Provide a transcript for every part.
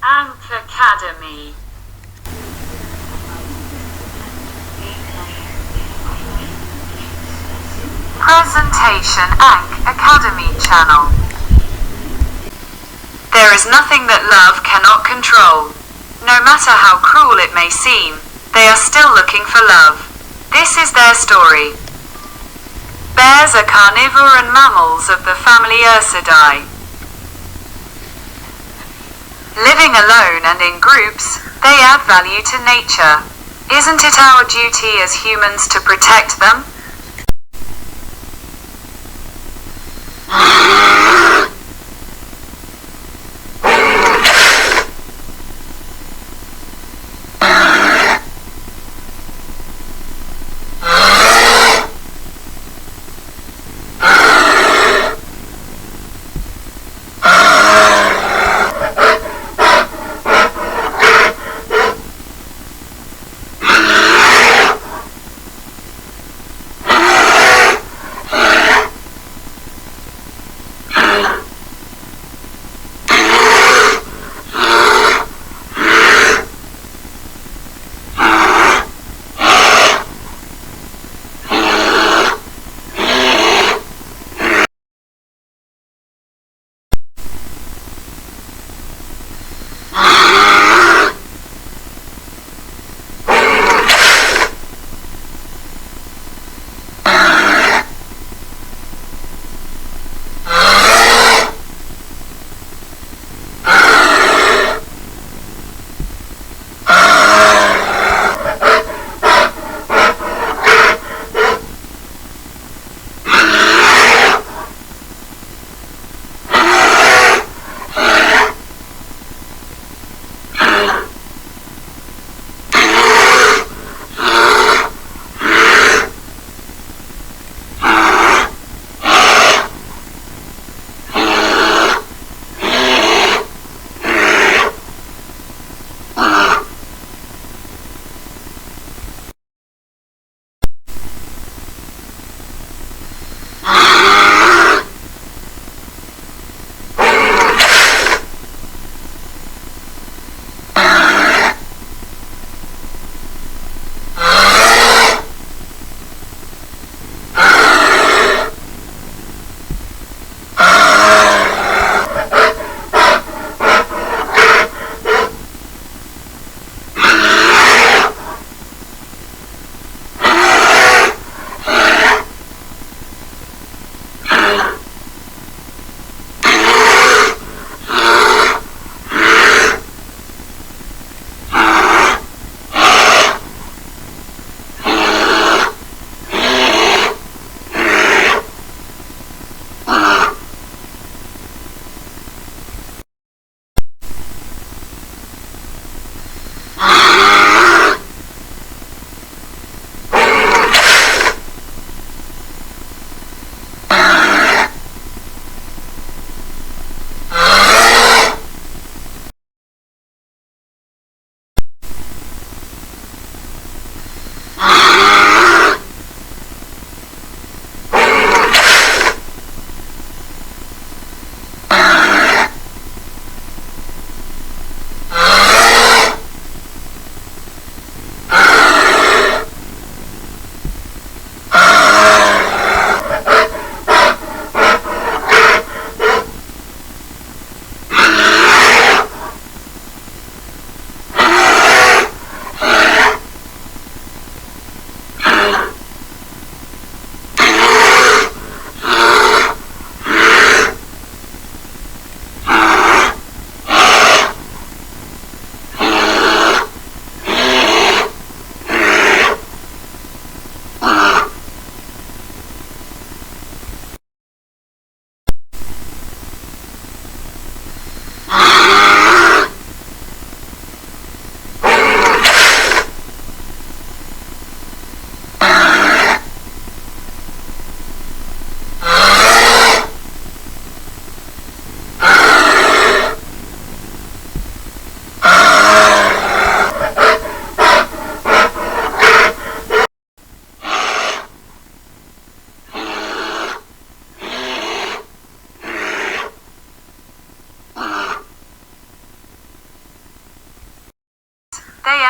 Ant Academy. Presentation Ankh Academy channel. There is nothing that love cannot control. No matter how cruel it may seem, they are still looking for love. This is their story. Bears are carnivorous mammals of the family Ursidae. Living alone and in groups, they add value to nature. Isn't it our duty as humans to protect them?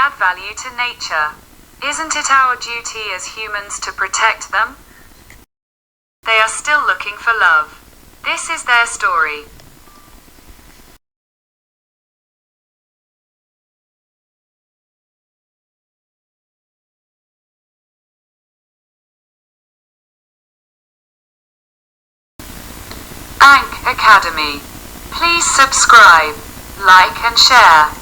add value to nature. Isn't it our duty as humans to protect them? They are still looking for love. This is their story. Ank Academy. Please subscribe, like and share.